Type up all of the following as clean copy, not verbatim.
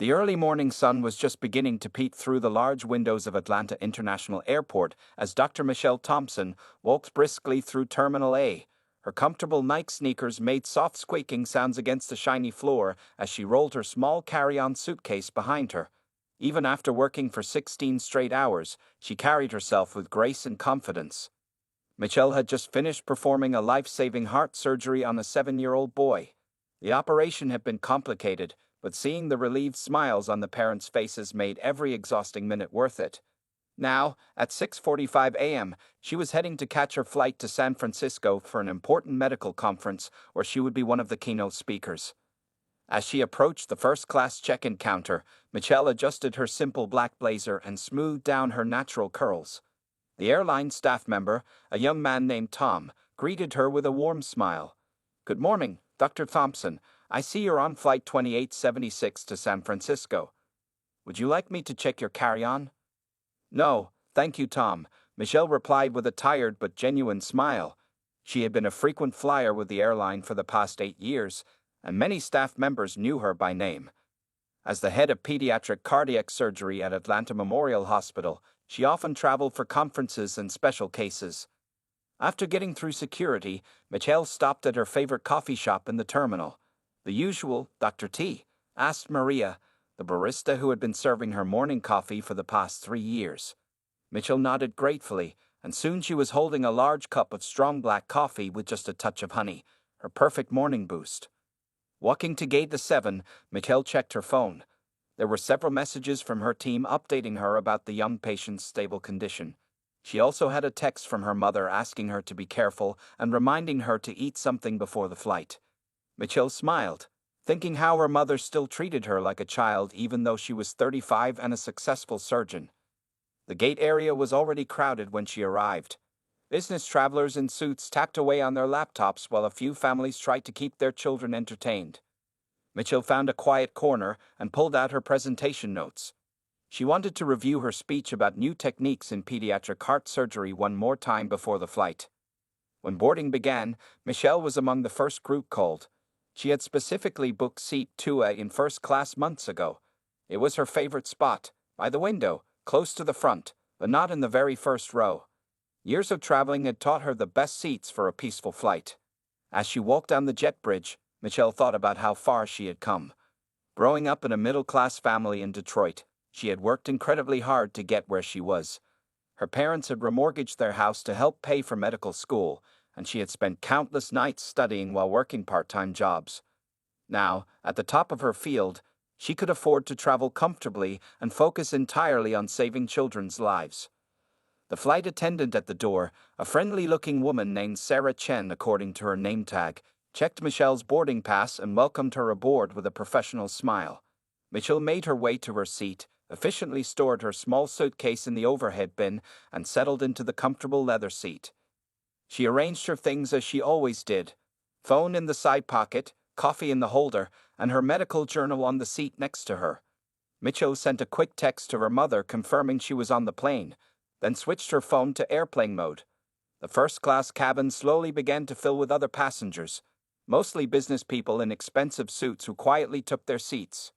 The early morning sun was just beginning to peek through the large windows of Atlanta International Airport as Dr. Michelle Thompson walked briskly through Terminal A. Her comfortable Nike sneakers made soft squeaking sounds against the shiny floor as she rolled her small carry-on suitcase behind her. Even after working for 16 straight hours, she carried herself with grace and confidence. Michelle had just finished performing a life-saving heart surgery on a 7-year-old boy. The operation had been complicated, but seeing the relieved smiles on the parents' faces made every exhausting minute worth it. Now, at 6:45 a.m., she was heading to catch her flight to San Francisco for an important medical conference where she would be one of the keynote speakers. As she approached the first-class check-in counter, Michelle adjusted her simple black blazer and smoothed down her natural curls. The airline staff member, a young man named Tom, greeted her with a warm smile. "Good morning, Dr. Thompson. I see you're on Flight 2876 to San Francisco. Would you like me to check your carry-on?" "No, thank you, Tom," Michelle replied with a tired but genuine smile. She had been a frequent flyer with the airline for the past 8 years, and many staff members knew her by name. As the head of pediatric cardiac surgery at Atlanta Memorial Hospital, she often traveled for conferences and special cases. After getting through security, Michelle stopped at her favorite coffee shop in the terminal. "The usual, Dr. T?" asked Maria, the barista who had been serving her morning coffee for the past 3 years. Mitchell nodded gratefully, and soon she was holding a large cup of strong black coffee with just a touch of honey, her perfect morning boost. Walking to gate 7, Michelle checked her phone. There were several messages from her team updating her about the young patient's stable condition. She also had a text from her mother asking her to be careful and reminding her to eat something before the flight. Michelle smiled, thinking how her mother still treated her like a child even though she was 35 and a successful surgeon. The gate area was already crowded when she arrived. Business travelers in suits tapped away on their laptops while a few families tried to keep their children entertained. Mitchell found a quiet corner and pulled out her presentation notes. She wanted to review her speech about new techniques in pediatric heart surgery one more time before the flight. When boarding began, Michelle was among the first group called. She had specifically booked seat 2A in first class months ago. It was her favorite spot, by the window, close to the front, but not in the very first row. Years of traveling had taught her the best seats for a peaceful flight. As she walked down the jet bridge, Michelle thought about how far she had come. Growing up in a middle-class family in Detroit, she had worked incredibly hard to get where she was. Her parents had remortgaged their house to help pay for medical school, and she had spent countless nights studying while working part-time jobs. Now, at the top of her field, she could afford to travel comfortably and focus entirely on saving children's lives. The flight attendant at the door, a friendly-looking woman named Sarah Chen according to her name tag, checked Michelle's boarding pass and welcomed her aboard with a professional smile. Michelle made her way to her seat, efficiently stored her small suitcase in the overhead bin, and settled into the comfortable leather seat. She arranged her things as she always did. Phone in the side pocket, coffee in the holder, and her medical journal on the seat next to her. Michelle sent a quick text to her mother confirming she was on the plane, then switched her phone to airplane mode. The first-class cabin slowly began to fill with other passengers, mostly business people in expensive suits who quietly took their seats.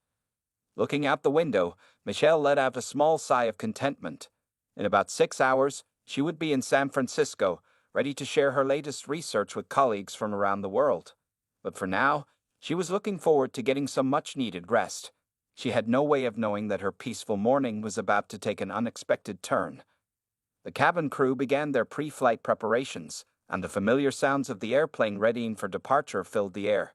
Looking out the window, Michelle let out a small sigh of contentment. In about 6 hours, she would be in San Francisco, ready to share her latest research with colleagues from around the world. But for now, she was looking forward to getting some much-needed rest. She had no way of knowing that her peaceful morning was about to take an unexpected turn. The cabin crew began their pre-flight preparations, and the familiar sounds of the airplane readying for departure filled the air.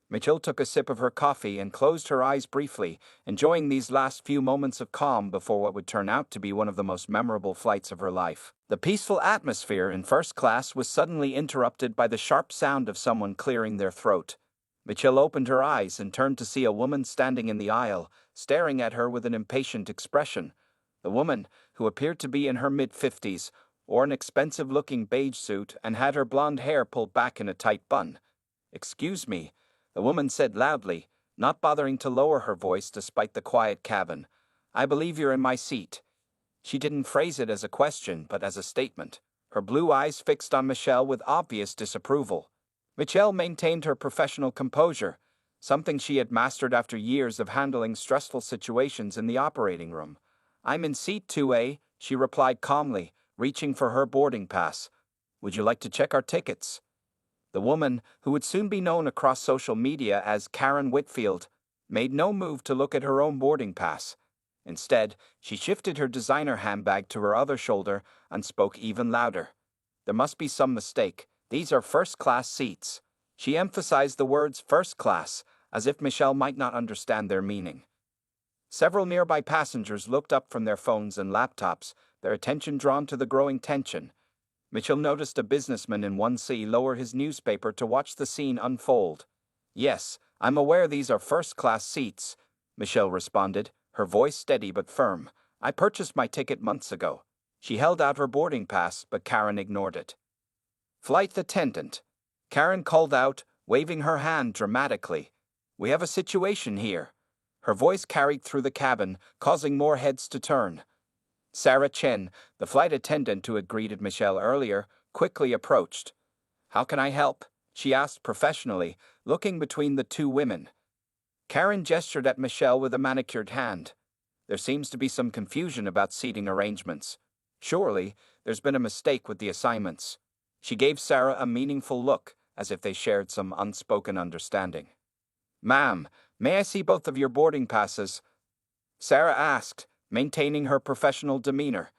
Michelle took a sip of her coffee and closed her eyes briefly, enjoying these last few moments of calm before what would turn out to be one of the most memorable flights of her life. The peaceful atmosphere in first class was suddenly interrupted by the sharp sound of someone clearing their throat. Michelle opened her eyes and turned to see a woman standing in the aisle, staring at her with an impatient expression. The woman, who appeared to be in her mid-50s, wore an expensive-looking beige suit and had her blonde hair pulled back in a tight bun. "Excuse me," the woman said loudly, not bothering to lower her voice despite the quiet cabin. "I believe you're in my seat." She didn't phrase it as a question, but as a statement, her blue eyes fixed on Michelle with obvious disapproval. Michelle maintained her professional composure. something she had mastered after years of handling stressful situations in the operating room. "I'm in seat 2A, she replied calmly, reaching for her boarding pass. "Would you like to check our tickets?" The woman, who would soon be known across social media as Karen Whitfield, made no move to look at her own boarding pass. Instead, she shifted her designer handbag to her other shoulder and spoke even louder. "There must be some mistake. These are first-class seats." She emphasized the words first class, as if Michelle might not understand their meaning. Several nearby passengers looked up from their phones and laptops, their attention drawn to the growing tension. Mitchell noticed a businessman in 1C lower his newspaper to watch the scene unfold. "Yes, I'm aware these are first-class seats," Michelle responded, her voice steady but firm. "I purchased my ticket months ago." She held out her boarding pass, but Karen ignored it. "Flight attendant," Karen called out, waving her hand dramatically. "We have a situation here." Her voice carried through the cabin, causing more heads to turn. Sarah Chen, the flight attendant who had greeted Michelle earlier, quickly approached. "How can I help?" she asked professionally, looking between the two women. Karen gestured at Michelle with a manicured hand. "There seems to be some confusion about seating arrangements. Surely, there's been a mistake with the assignments." She gave Sarah a meaningful look, as if they shared some unspoken understanding. "Ma'am, may I see both of your boarding passes?" Sarah asked, maintaining her professional demeanor.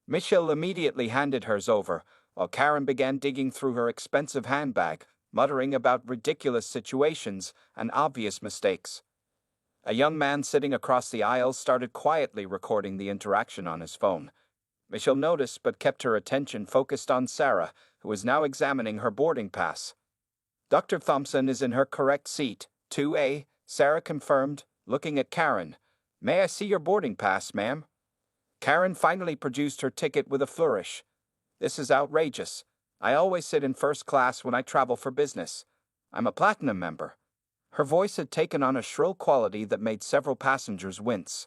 Michelle immediately handed hers over, while Karen began digging through her expensive handbag, muttering about ridiculous situations and obvious mistakes. A young man sitting across the aisle started quietly recording the interaction on his phone. Michelle noticed but kept her attention focused on Sarah, who was now examining her boarding pass. "Dr. Thompson is in her correct seat, 2A, Sarah confirmed, looking at Karen. "May I see your boarding pass, ma'am?" Karen finally produced her ticket with a flourish. "This is outrageous. I always sit in first class when I travel for business. I'm a platinum member." Her voice had taken on a shrill quality that made several passengers wince.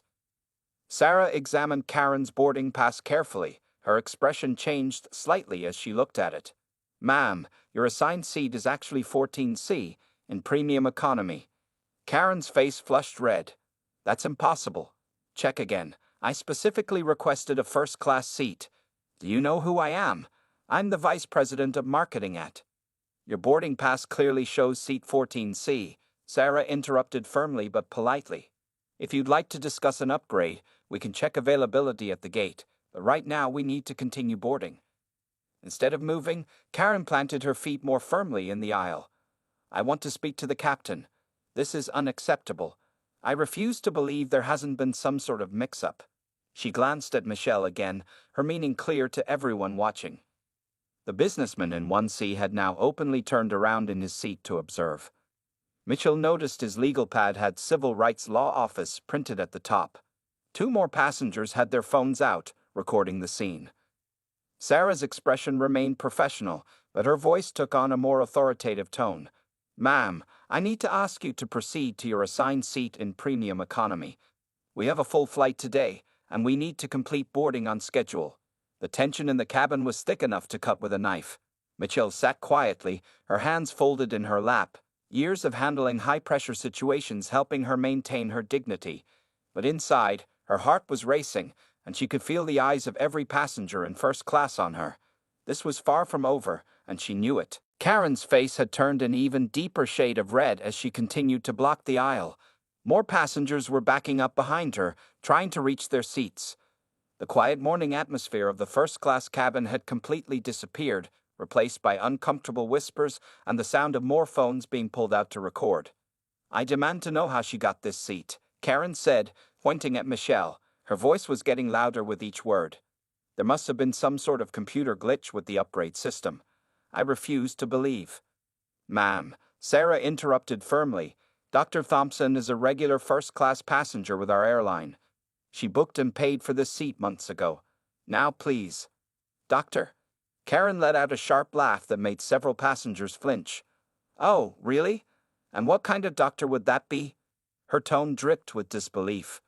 Sarah examined Karen's boarding pass carefully. Her expression changed slightly as she looked at it. "Ma'am, your assigned seat is actually 14C, in premium economy." Karen's face flushed red. "That's impossible. Check again. I specifically requested a first-class seat. Do you know who I am? I'm the vice president of marketing at—" "Your boarding pass clearly shows seat 14C," Sarah interrupted firmly but politely. "If you'd like to discuss an upgrade, we can check availability at the gate, but right now we need to continue boarding." Instead of moving, Karen planted her feet more firmly in the aisle. "I want to speak to the captain. This is unacceptable. I refuse to believe there hasn't been some sort of mix-up." She glanced at Michelle again, her meaning clear to everyone watching. The businessman in 1C had now openly turned around in his seat to observe. Mitchell noticed his legal pad had Civil Rights Law Office printed at the top. Two more passengers had their phones out, recording the scene. Sarah's expression remained professional, but her voice took on a more authoritative tone. "Ma'am, I need to ask you to proceed to your assigned seat in premium economy. We have a full flight today, and we need to complete boarding on schedule." The tension in the cabin was thick enough to cut with a knife. Michelle sat quietly, her hands folded in her lap, years of handling high-pressure situations helping her maintain her dignity. But inside, her heart was racing, and she could feel the eyes of every passenger in first class on her. This was far from over, and she knew it. Karen's face had turned an even deeper shade of red as she continued to block the aisle. More passengers were backing up behind her, trying to reach their seats. The quiet morning atmosphere of the first-class cabin had completely disappeared, replaced by uncomfortable whispers and the sound of more phones being pulled out to record. "I demand to know how she got this seat," Karen said, pointing at Michelle. Her voice was getting louder with each word. "There must have been some sort of computer glitch with the upgrade system. I refuse to believe." "Ma'am," Sarah interrupted firmly, "Dr. Thompson is a regular first-class passenger with our airline. She booked and paid for this seat months ago. Now, please." "Doctor?" Karen let out a sharp laugh that made several passengers flinch. "Oh, really? And what kind of doctor would that be?" Her tone dripped with disbelief.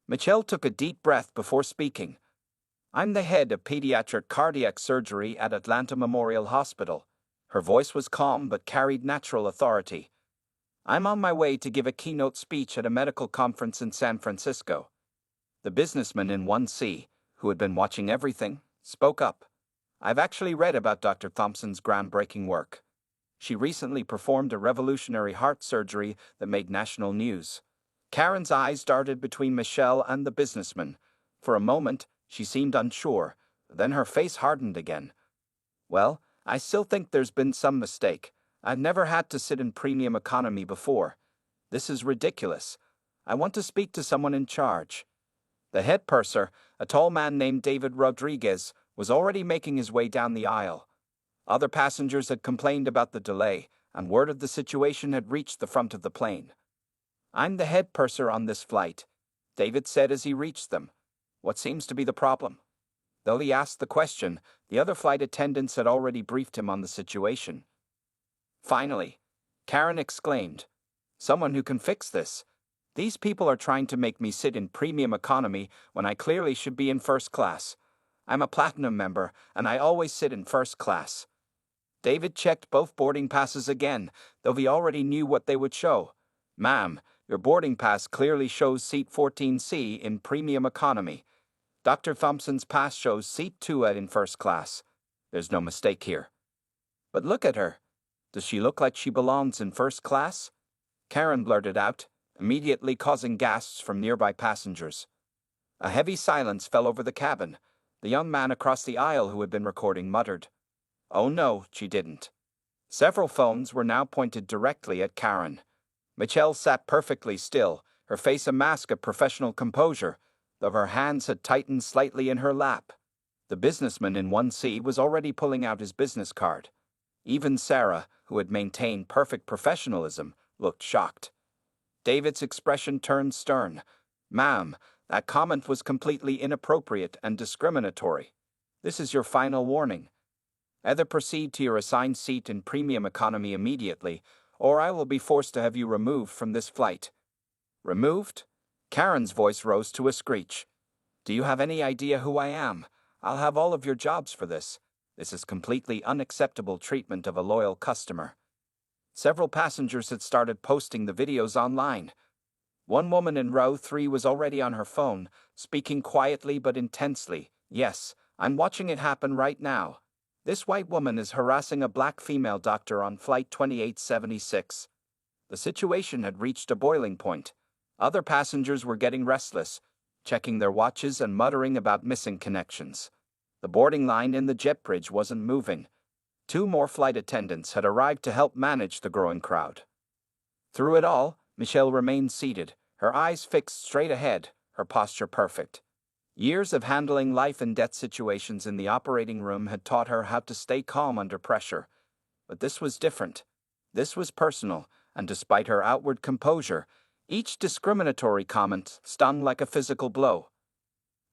Michelle took a deep breath before speaking. "I'm the head of pediatric cardiac surgery at Atlanta Memorial Hospital." Her voice was calm but carried natural authority. I'm on my way to give a keynote speech at a medical conference in San Francisco. The businessman in 1C, who had been watching everything, spoke up. I've actually read about Dr. Thompson's groundbreaking work. She recently performed a revolutionary heart surgery that made national news. Karen's eyes darted between Michelle and the businessman. For a moment, she seemed unsure. Then her face hardened again. Well, I still think there's been some mistake. I've never had to sit in premium economy before. This is ridiculous. I want to speak to someone in charge. The head purser, a tall man named David Rodriguez, was already making his way down the aisle. Other passengers had complained about the delay, and word of the situation had reached the front of the plane. I'm the head purser on this flight, David said as he reached them. What seems to be the problem? Though he asked the question, the other flight attendants had already briefed him on the situation. Finally, Karen exclaimed, "Someone who can fix this. These people are trying to make me sit in premium economy when I clearly should be in first class. I'm a platinum member, and I always sit in first class." David checked both boarding passes again, though he already knew what they would show. "Ma'am, your boarding pass clearly shows seat 14C in premium economy. Dr. Thompson's pass shows seat 2 in first class. There's no mistake here." "But look at her. Does she look like she belongs in first class?" Karen blurted out, immediately causing gasps from nearby passengers. A heavy silence fell over the cabin. The young man across the aisle who had been recording muttered, "Oh no, she didn't." Several phones were now pointed directly at Karen. Michelle sat perfectly still, her face a mask of professional composure, though her hands had tightened slightly in her lap. The businessman in 1C was already pulling out his business card. Even Sarah, who had maintained perfect professionalism, looked shocked. David's expression turned stern. "Ma'am, that comment was completely inappropriate and discriminatory. This is your final warning. Either proceed to your assigned seat in premium economy immediately, or I will be forced to have you removed from this flight." "Removed?" Karen's voice rose to a screech. "Do you have any idea who I am? I'll have all of your jobs for this. This is completely unacceptable treatment of a loyal customer." Several passengers had started posting the videos online. One woman in row 3 was already on her phone, speaking quietly but intensely. "Yes, I'm watching it happen right now. This white woman is harassing a black female doctor on flight 2876. The situation had reached a boiling point. Other passengers were getting restless, checking their watches and muttering about missing connections. The boarding line in the jet bridge wasn't moving. 2 more flight attendants had arrived to help manage the growing crowd. Through it all, Michelle remained seated, her eyes fixed straight ahead, her posture perfect. Years of handling life and death situations in the operating room had taught her how to stay calm under pressure. But this was different. This was personal, and despite her outward composure, each discriminatory comment stung like a physical blow.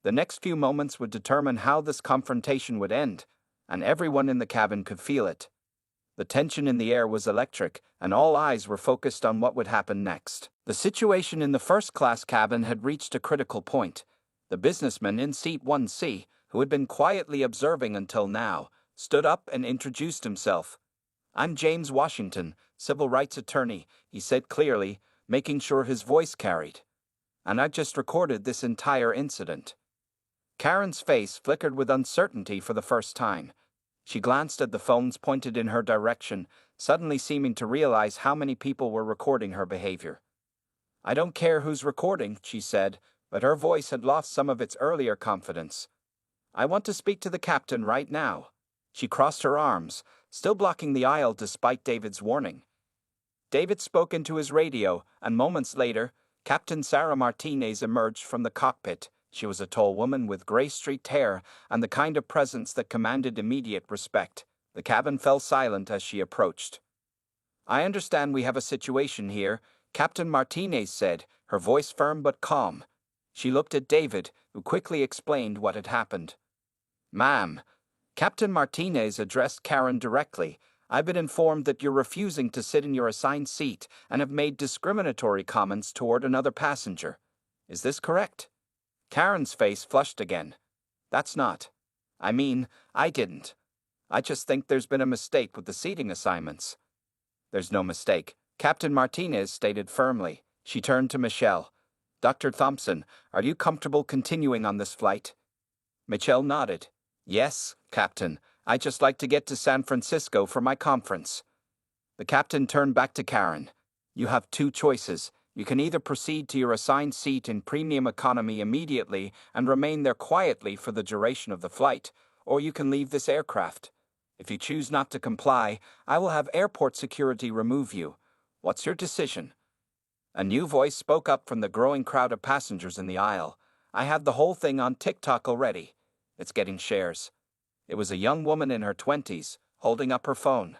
The next few moments would determine how this confrontation would end, and everyone in the cabin could feel it. The tension in the air was electric, and all eyes were focused on what would happen next. The situation in the first-class cabin had reached a critical point. The businessman in seat 1C, who had been quietly observing until now, stood up and introduced himself. "I'm James Washington, civil rights attorney," he said clearly, making sure his voice carried. "And I just recorded this entire incident." Karen's face flickered with uncertainty for the first time. She glanced at the phones pointed in her direction, suddenly seeming to realize how many people were recording her behavior. "I don't care who's recording," she said, but her voice had lost some of its earlier confidence. "I want to speak to the captain right now." She crossed her arms, still blocking the aisle despite David's warning. David spoke into his radio, and moments later, Captain Sarah Martinez emerged from the cockpit. She was a tall woman with gray-streaked hair and the kind of presence that commanded immediate respect. The cabin fell silent as she approached. "I understand we have a situation here," Captain Martinez said, her voice firm but calm. She looked at David, who quickly explained what had happened. "Ma'am," Captain Martinez addressed Karen directly, "I've been informed that you're refusing to sit in your assigned seat and have made discriminatory comments toward another passenger. Is this correct?" Karen's face flushed again. "That's not. I mean, I didn't. I just think there's been a mistake with the seating assignments." "There's no mistake," Captain Martinez stated firmly. She turned to Michelle. Dr. Thompson, are you comfortable continuing on this flight? Michelle nodded. Yes, Captain. I'd just like to get to San Francisco for my conference. The captain turned back to Karen. You have two choices. You can either proceed to your assigned seat in premium economy immediately and remain there quietly for the duration of the flight, or you can leave this aircraft. If you choose not to comply, I will have airport security remove you. What's your decision? A new voice spoke up from the growing crowd of passengers in the aisle. I have the whole thing on TikTok already. It's getting shares. It was a young woman in her 20s, holding up her phone.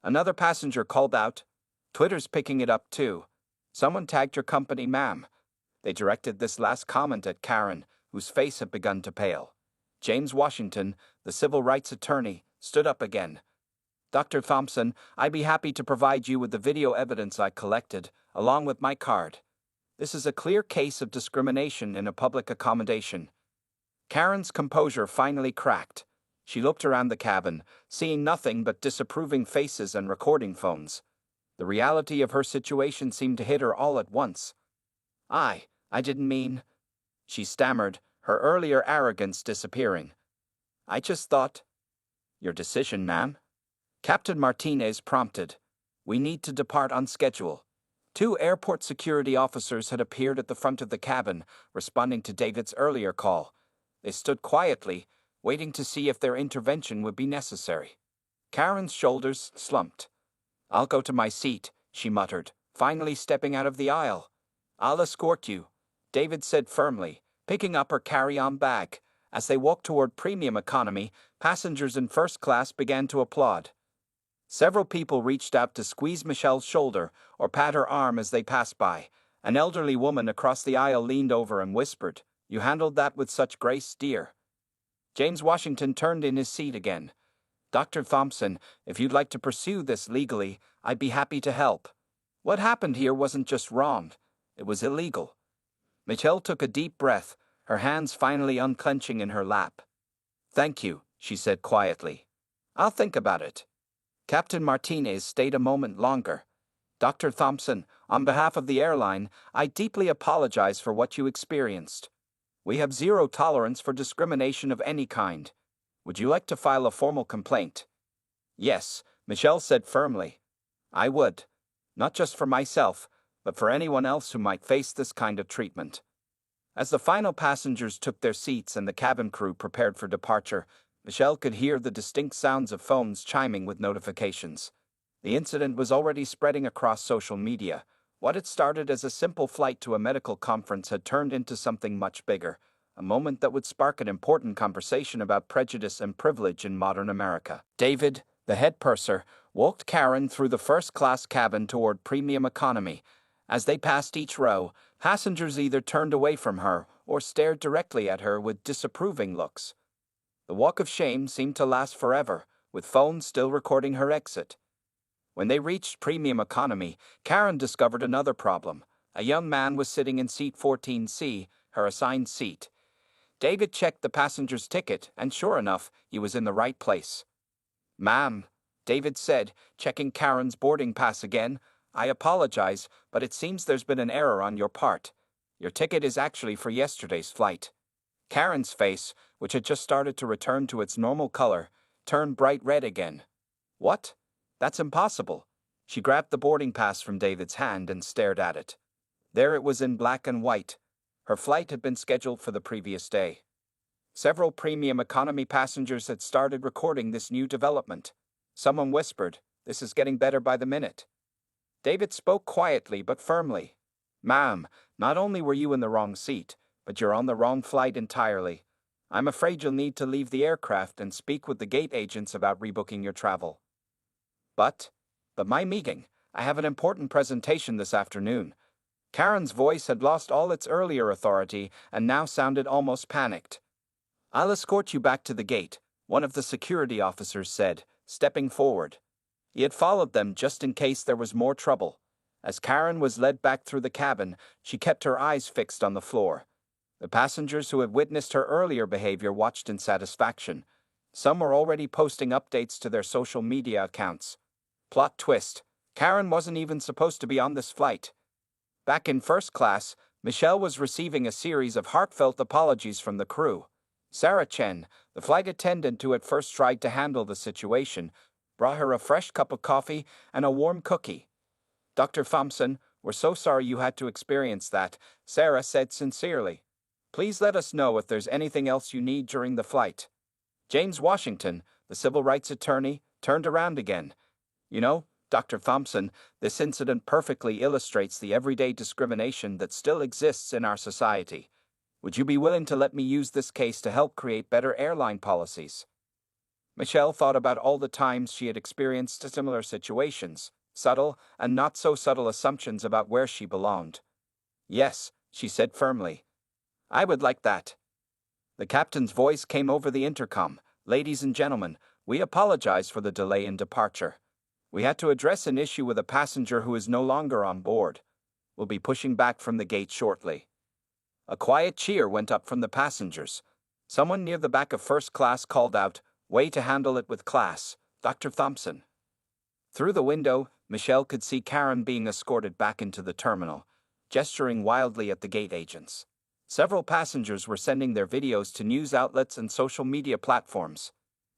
Another passenger called out, Twitter's picking it up too. Someone tagged your company, ma'am. They directed this last comment at Karen, whose face had begun to pale. James Washington, the civil rights attorney, stood up again. Dr. Thompson, I'd be happy to provide you with the video evidence I collected, along with my card. This is a clear case of discrimination in a public accommodation. Karen's composure finally cracked. She looked around the cabin, seeing nothing but disapproving faces and recording phones. The reality of her situation seemed to hit her all at once. I didn't mean... She stammered, her earlier arrogance disappearing. I just thought... Your decision, ma'am? Captain Martinez prompted. We need to depart on schedule. 2 airport security officers had appeared at the front of the cabin, responding to David's earlier call. They stood quietly, waiting to see if their intervention would be necessary. Karen's shoulders slumped. I'll go to my seat, she muttered, finally stepping out of the aisle. I'll escort you, David said firmly, picking up her carry-on bag. As they walked toward premium economy, passengers in first class began to applaud. Several people reached out to squeeze Michelle's shoulder or pat her arm as they passed by. An elderly woman across the aisle leaned over and whispered, You handled that with such grace, dear. James Washington turned in his seat again. Dr. Thompson, if you'd like to pursue this legally, I'd be happy to help. What happened here wasn't just wrong, it was illegal. Michelle took a deep breath, her hands finally unclenching in her lap. Thank you, she said quietly. I'll think about it. Captain Martinez stayed a moment longer. Dr. Thompson, on behalf of the airline, I deeply apologize for what you experienced. We have zero tolerance for discrimination of any kind. Would you like to file a formal complaint? Yes, Michelle said firmly. I would. Not just for myself, but for anyone else who might face this kind of treatment. As the final passengers took their seats and the cabin crew prepared for departure, Michelle could hear the distinct sounds of phones chiming with notifications. The incident was already spreading across social media. What had started as a simple flight to a medical conference had turned into something much bigger, a moment that would spark an important conversation about prejudice and privilege in modern America. David, the head purser, walked Karen through the first-class cabin toward premium economy. As they passed each row, passengers either turned away from her or stared directly at her with disapproving looks. The walk of shame seemed to last forever, with phones still recording her exit. When they reached premium economy, Karen discovered another problem. A young man was sitting in seat 14C, her assigned seat. David checked the passenger's ticket, and sure enough, he was in the right place. Ma'am, David said, checking Karen's boarding pass again, I apologize, but it seems there's been an error on your part. Your ticket is actually for yesterday's flight. Karen's face, which had just started to return to its normal color, turned bright red again. What? That's impossible. She grabbed the boarding pass from David's hand and stared at it. There it was in black and white. Her flight had been scheduled for the previous day. Several premium economy passengers had started recording this new development. Someone whispered, This is getting better by the minute. David spoke quietly but firmly. Ma'am, not only were you in the wrong seat, but you're on the wrong flight entirely. I'm afraid you'll need to leave the aircraft and speak with the gate agents about rebooking your travel. But my meeting. I have an important presentation this afternoon. Karen's voice had lost all its earlier authority and now sounded almost panicked. I'll escort you back to the gate, one of the security officers said, stepping forward. He had followed them just in case there was more trouble. As Karen was led back through the cabin, she kept her eyes fixed on the floor. The passengers who had witnessed her earlier behavior watched in satisfaction. Some were already posting updates to their social media accounts. Plot twist. Karen wasn't even supposed to be on this flight. Back in first class, Michelle was receiving a series of heartfelt apologies from the crew. Sarah Chen, the flight attendant who at first tried to handle the situation, brought her a fresh cup of coffee and a warm cookie. "Dr. Thompson, we're so sorry you had to experience that," Sarah said sincerely. "Please let us know if there's anything else you need during the flight." James Washington, the civil rights attorney, turned around again. "You know, Dr. Thompson, this incident perfectly illustrates the everyday discrimination that still exists in our society. Would you be willing to let me use this case to help create better airline policies?" Michelle thought about all the times she had experienced similar situations, subtle and not so subtle assumptions about where she belonged. "Yes," she said firmly. "I would like that." The captain's voice came over the intercom. "Ladies and gentlemen, we apologize for the delay in departure. We had to address an issue with a passenger who is no longer on board. We'll be pushing back from the gate shortly." A quiet cheer went up from the passengers. Someone near the back of first class called out, "Way to handle it with class, Dr. Thompson." Through the window, Michelle could see Karen being escorted back into the terminal, gesturing wildly at the gate agents. Several passengers were sending their videos to news outlets and social media platforms.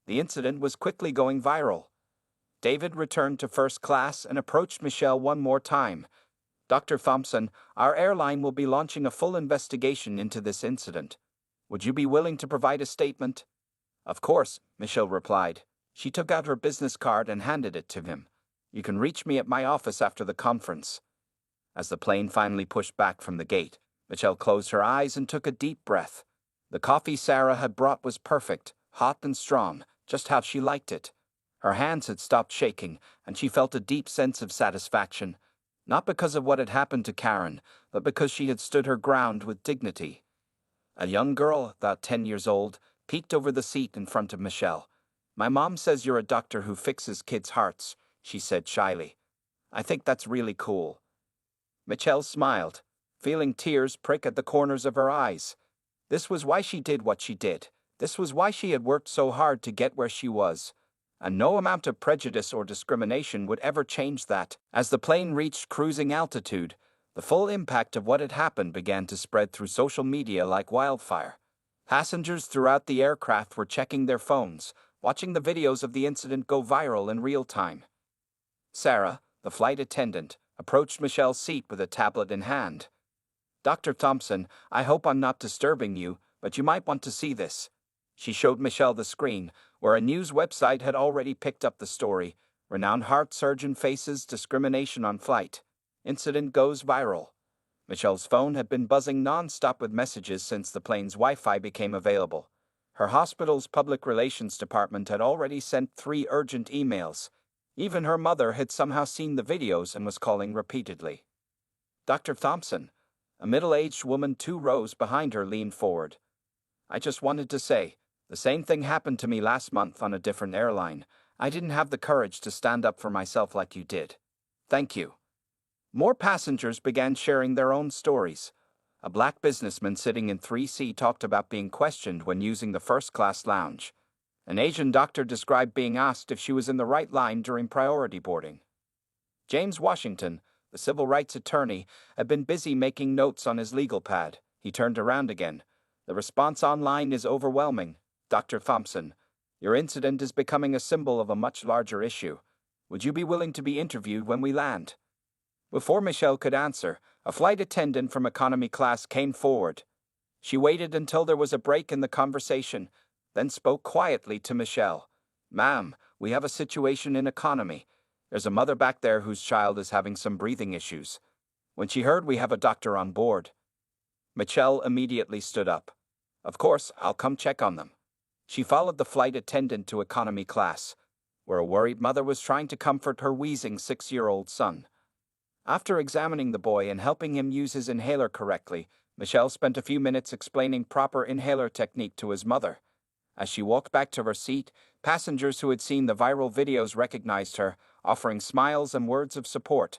The incident was quickly going viral. David returned to first class and approached Michelle one more time. "Dr. Thompson, our airline will be launching a full investigation into this incident. Would you be willing to provide a statement?" "Of course," Michelle replied. She took out her business card and handed it to him. "You can reach me at my office after the conference." As the plane finally pushed back from the gate, Michelle closed her eyes and took a deep breath. The coffee Sarah had brought was perfect, hot and strong, just how she liked it. Her hands had stopped shaking, and she felt a deep sense of satisfaction, not because of what had happened to Karen, but because she had stood her ground with dignity. A young girl, about 10 years old, peeked over the seat in front of Michelle. "My mom says you're a doctor who fixes kids' hearts," she said shyly. "I think that's really cool." Michelle smiled, feeling tears prick at the corners of her eyes. This was why she did what she did. This was why she had worked so hard to get where she was. And no amount of prejudice or discrimination would ever change that. As the plane reached cruising altitude, the full impact of what had happened began to spread through social media like wildfire. Passengers throughout the aircraft were checking their phones, watching the videos of the incident go viral in real time. Sarah, the flight attendant, approached Michelle's seat with a tablet in hand. "Dr. Thompson, I hope I'm not disturbing you, but you might want to see this." She showed Michelle the screen, where a news website had already picked up the story. "Renowned heart surgeon faces discrimination on flight. Incident goes viral." Michelle's phone had been buzzing non-stop with messages since the plane's Wi-Fi became available. Her hospital's public relations department had already sent 3 urgent emails. Even her mother had somehow seen the videos and was calling repeatedly. "Dr. Thompson," a middle-aged woman 2 rows behind her leaned forward. "I just wanted to say, the same thing happened to me last month on a different airline. I didn't have the courage to stand up for myself like you did. Thank you." More passengers began sharing their own stories. A black businessman sitting in 3C talked about being questioned when using the first-class lounge. An Asian doctor described being asked if she was in the right line during priority boarding. James Washington, the civil rights attorney, had been busy making notes on his legal pad. He turned around again. "The response online is overwhelming. Dr. Thompson, your incident is becoming a symbol of a much larger issue. Would you be willing to be interviewed when we land?" Before Michelle could answer, a flight attendant from economy class came forward. She waited until there was a break in the conversation, then spoke quietly to Michelle. "Ma'am, we have a situation in economy. There's a mother back there whose child is having some breathing issues. When she heard we have a doctor on board." Michelle immediately stood up. "Of course, I'll come check on them." She followed the flight attendant to economy class, where a worried mother was trying to comfort her wheezing 6-year-old son. After examining the boy and helping him use his inhaler correctly, Michelle spent a few minutes explaining proper inhaler technique to his mother. As she walked back to her seat, passengers who had seen the viral videos recognized her, offering smiles and words of support.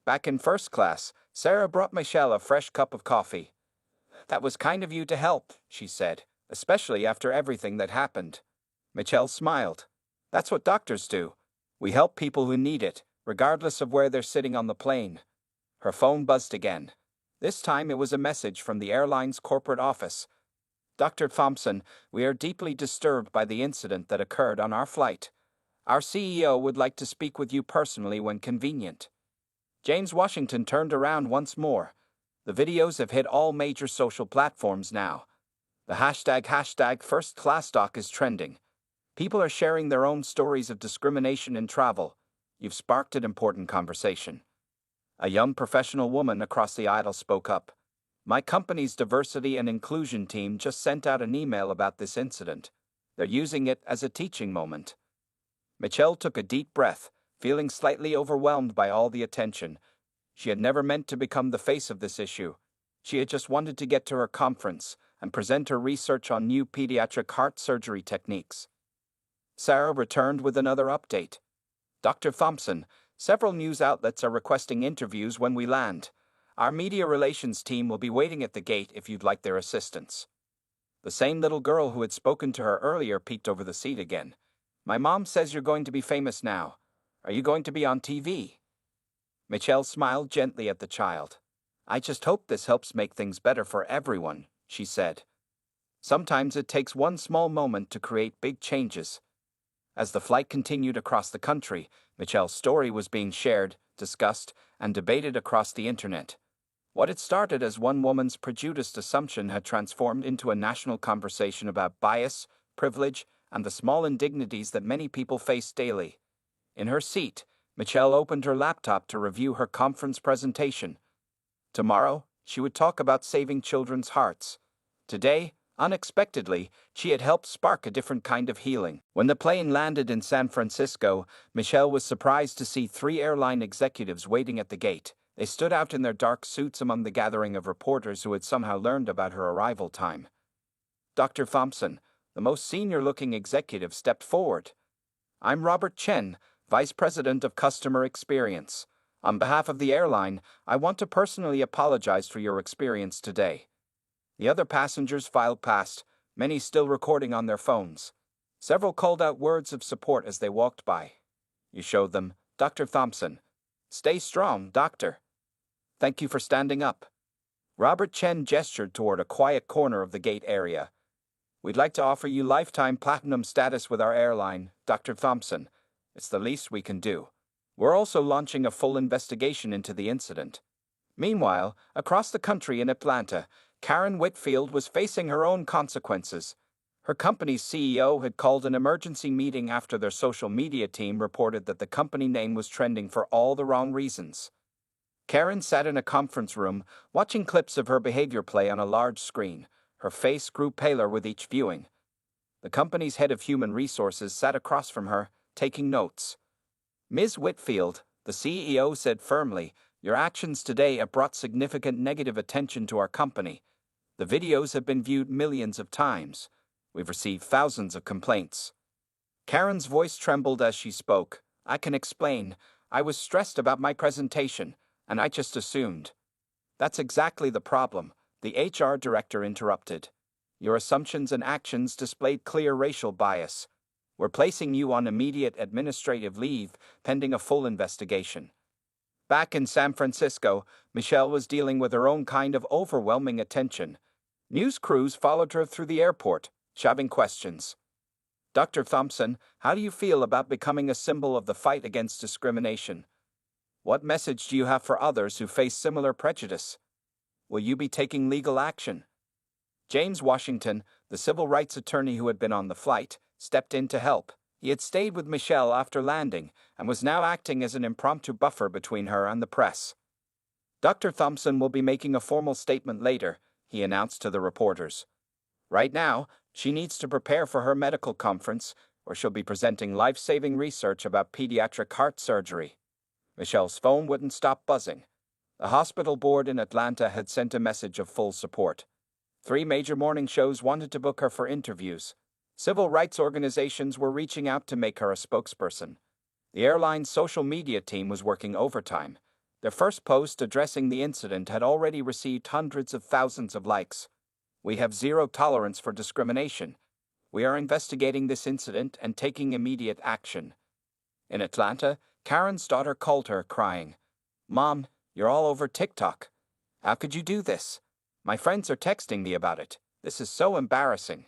Back in first class, Sarah brought Michelle a fresh cup of coffee. "That was kind of you to help," she said, "especially after everything that happened." Michelle smiled. "That's what doctors do. We help people who need it, regardless of where they're sitting on the plane. Her phone buzzed again. This time it was a message from the airline's corporate office. Dr. Thompson, we are deeply disturbed by the incident that occurred on our flight. Our CEO would like to speak with you personally when convenient. James Washington turned around once more. The videos have hit all major social platforms now. The hashtag #FirstClassDoc is trending. People are sharing their own stories of discrimination in travel. You've sparked an important conversation. A young professional woman across the aisle spoke up. My company's diversity and inclusion team just sent out an email about this incident. They're using it as a teaching moment. Michelle took a deep breath, feeling slightly overwhelmed by all the attention. She had never meant to become the face of this issue. She had just wanted to get to her conference and present her research on new pediatric heart surgery techniques. Sarah returned with another update. Dr. Thompson, several news outlets are requesting interviews when we land. Our media relations team will be waiting at the gate if you'd like their assistance. The same little girl who had spoken to her earlier peeked over the seat again. My mom says you're going to be famous now. Are you going to be on TV? Michelle smiled gently at the child. I just hope this helps make things better for everyone, she said. Sometimes it takes one small moment to create big changes. As the flight continued across the country, Michelle's story was being shared, discussed, and debated across the internet. What had started as one woman's prejudiced assumption had transformed into a national conversation about bias, privilege, and the small indignities that many people face daily. In her seat, Michelle opened her laptop to review her conference presentation. Tomorrow, she would talk about saving children's hearts. Today, unexpectedly, she had helped spark a different kind of healing. When the plane landed in San Francisco, Michelle was surprised to see 3 airline executives waiting at the gate. They stood out in their dark suits among the gathering of reporters who had somehow learned about her arrival time. Dr. Thompson, the most senior-looking executive, stepped forward. I'm Robert Chen, Vice President of Customer Experience. On behalf of the airline, I want to personally apologize for your experience today. The other passengers filed past, many still recording on their phones. Several called out words of support as they walked by. You showed them, Dr. Thompson. Stay strong, doctor. Thank you for standing up. Robert Chen gestured toward a quiet corner of the gate area. We'd like to offer you lifetime platinum status with our airline, Dr. Thompson. It's the least we can do. We're also launching a full investigation into the incident. Meanwhile, across the country in Atlanta, Karen Whitfield was facing her own consequences. Her company's CEO had called an emergency meeting after their social media team reported that the company name was trending for all the wrong reasons. Karen sat in a conference room, watching clips of her behavior play on a large screen. Her face grew paler with each viewing. The company's head of human resources sat across from her, taking notes. Ms. Whitfield, the CEO said firmly, your actions today have brought significant negative attention to our company. The videos have been viewed millions of times. We've received thousands of complaints. Karen's voice trembled as she spoke. I can explain. I was stressed about my presentation, and I just assumed. That's exactly the problem, the HR director interrupted. Your assumptions and actions displayed clear racial bias. We're placing you on immediate administrative leave, pending a full investigation. Back in San Francisco, Michelle was dealing with her own kind of overwhelming attention. News crews followed her through the airport, shoving questions. Dr. Thompson, how do you feel about becoming a symbol of the fight against discrimination? What message do you have for others who face similar prejudice? Will you be taking legal action? James Washington, the civil rights attorney who had been on the flight, stepped in to help. He had stayed with Michelle after landing and was now acting as an impromptu buffer between her and the press. Dr. Thompson will be making a formal statement later, he announced to the reporters. Right now, she needs to prepare for her medical conference, where she'll be presenting life-saving research about pediatric heart surgery. Michelle's phone wouldn't stop buzzing. The hospital board in Atlanta had sent a message of full support. 3 major morning shows wanted to book her for interviews. Civil rights organizations were reaching out to make her a spokesperson. The airline's social media team was working overtime. Their first post addressing the incident had already received hundreds of thousands of likes. We have zero tolerance for discrimination. We are investigating this incident and taking immediate action. In Atlanta, Karen's daughter called her, crying, "Mom, you're all over TikTok. How could you do this? My friends are texting me about it. This is so embarrassing."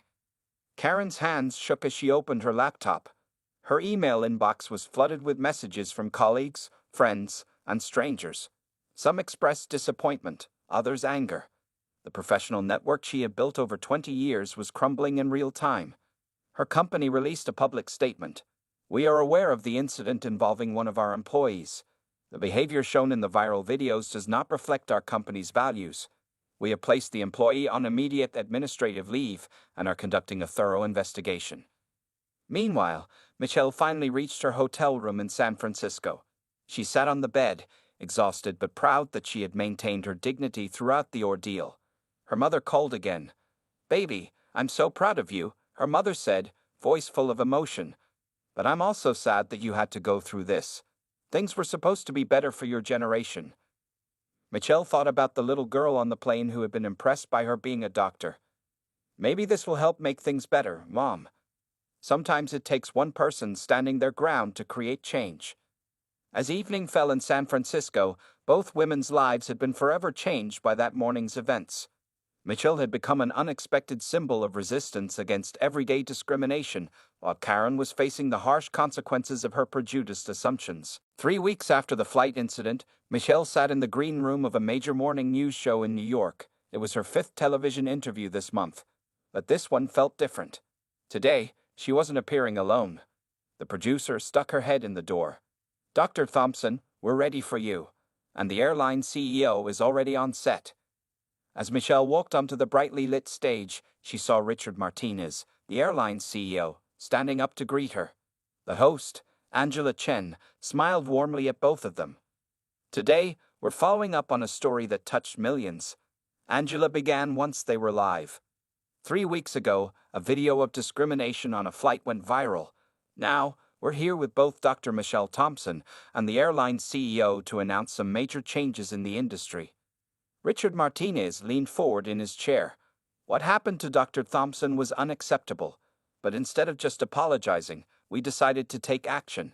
Karen's hands shook as she opened her laptop. Her email inbox was flooded with messages from colleagues, friends, and strangers. Some expressed disappointment, others anger. The professional network she had built over 20 years was crumbling in real time. Her company released a public statement. "We are aware of the incident involving one of our employees. The behavior shown in the viral videos does not reflect our company's values. We have placed the employee on immediate administrative leave and are conducting a thorough investigation." Meanwhile, Michelle finally reached her hotel room in San Francisco. She sat on the bed, exhausted but proud that she had maintained her dignity throughout the ordeal. Her mother called again. "Baby, I'm so proud of you," her mother said, voice full of emotion. "But I'm also sad that you had to go through this. Things were supposed to be better for your generation." Michelle thought about the little girl on the plane who had been impressed by her being a doctor. "Maybe this will help make things better, Mom. Sometimes it takes one person standing their ground to create change." As evening fell in San Francisco, both women's lives had been forever changed by that morning's events. Michelle had become an unexpected symbol of resistance against everyday discrimination, while Karen was facing the harsh consequences of her prejudiced assumptions. 3 weeks after the flight incident, Michelle sat in the green room of a major morning news show in New York. It was her 5th television interview this month. But this one felt different. Today, she wasn't appearing alone. The producer stuck her head in the door. "Dr. Thompson, we're ready for you. And the airline CEO is already on set." As Michelle walked onto the brightly lit stage, she saw Richard Martinez, the airline's CEO, standing up to greet her. The host, Angela Chen, smiled warmly at both of them. "Today, we're following up on a story that touched millions," Angela began once they were live. 3 weeks ago, a video of discrimination on a flight went viral. Now, we're here with both Dr. Michelle Thompson and the airline's CEO to announce some major changes in the industry. Richard Martinez leaned forward in his chair. What happened to Dr. Thompson was unacceptable, but instead of just apologizing, we decided to take action.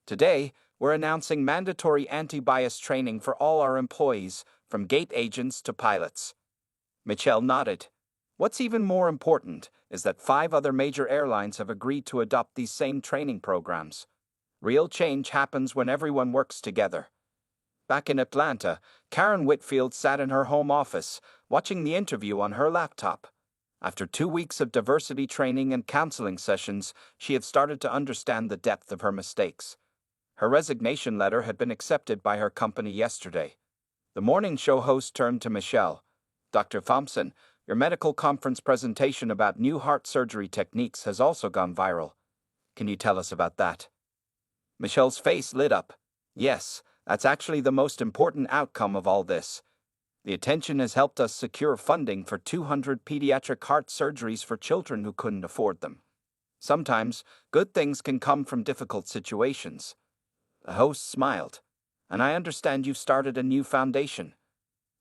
Today, we're announcing mandatory anti-bias training for all our employees, from gate agents to pilots. Michelle nodded. What's even more important is that 5 other major airlines have agreed to adopt these same training programs. Real change happens when everyone works together. Back in Atlanta, Karen Whitfield sat in her home office, watching the interview on her laptop. After 2 weeks of diversity training and counseling sessions, she had started to understand the depth of her mistakes. Her resignation letter had been accepted by her company yesterday. The morning show host turned to Michelle. "Dr. Thompson, your medical conference presentation about new heart surgery techniques has also gone viral. Can you tell us about that?" Michelle's face lit up. "Yes, that's actually the most important outcome of all this. The attention has helped us secure funding for 200 pediatric heart surgeries for children who couldn't afford them. Sometimes, good things can come from difficult situations." The host smiled. "And I understand you've started a new foundation."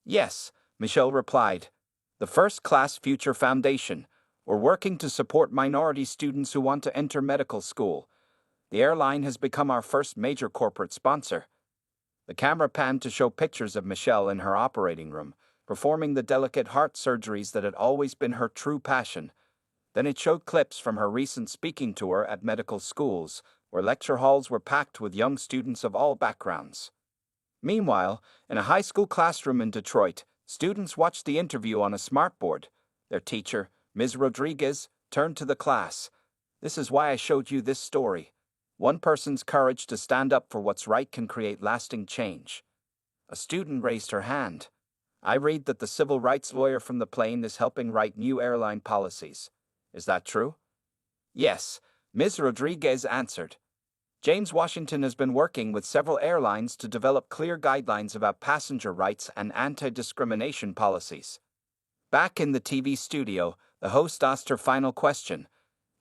"Yes," Michelle replied. "The First Class Future Foundation. We're working to support minority students who want to enter medical school. The airline has become our first major corporate sponsor." The camera panned to show pictures of Michelle in her operating room, performing the delicate heart surgeries that had always been her true passion. Then it showed clips from her recent speaking tour at medical schools, where lecture halls were packed with young students of all backgrounds. Meanwhile, in a high school classroom in Detroit, students watched the interview on a smartboard. Their teacher, Ms. Rodriguez, turned to the class. "This is why I showed you this story. One person's courage to stand up for what's right can create lasting change." A student raised her hand. "I read that the civil rights lawyer from the plane is helping write new airline policies. Is that true?" "Yes," Ms. Rodriguez answered. "James Washington has been working with several airlines to develop clear guidelines about passenger rights and anti-discrimination policies." Back in the TV studio, the host asked her final question.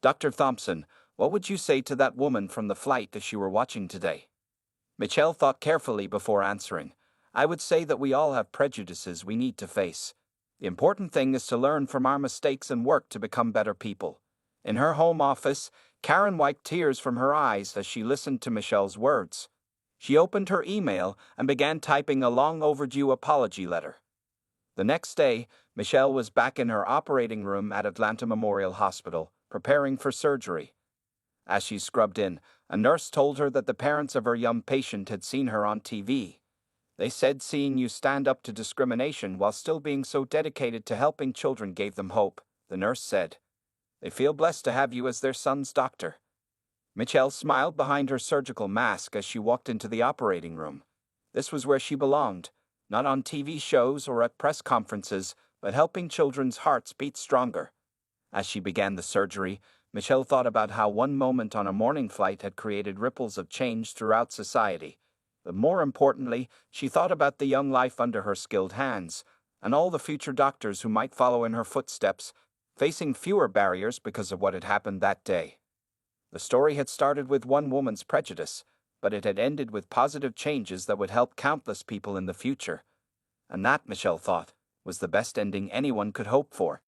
"Dr. Thompson, what would you say to that woman from the flight as you were watching today?" Michelle thought carefully before answering. "I would say that we all have prejudices we need to face. The important thing is to learn from our mistakes and work to become better people." In her home office, Karen wiped tears from her eyes as she listened to Michelle's words. She opened her email and began typing a long overdue apology letter. The next day, Michelle was back in her operating room at Atlanta Memorial Hospital, preparing for surgery. As she scrubbed in, a nurse told her that the parents of her young patient had seen her on TV. They said seeing you stand up to discrimination while still being so dedicated to helping children gave them hope, the nurse said. They feel blessed to have you as their son's doctor. Michelle smiled behind her surgical mask as she walked into the operating room. This was where she belonged, not on TV shows or at press conferences, but helping children's hearts beat stronger. As she began the surgery, Michelle thought about how one moment on a morning flight had created ripples of change throughout society. But more importantly, she thought about the young life under her skilled hands, and all the future doctors who might follow in her footsteps, facing fewer barriers because of what had happened that day. The story had started with one woman's prejudice, but it had ended with positive changes that would help countless people in the future. And that, Michelle thought, was the best ending anyone could hope for.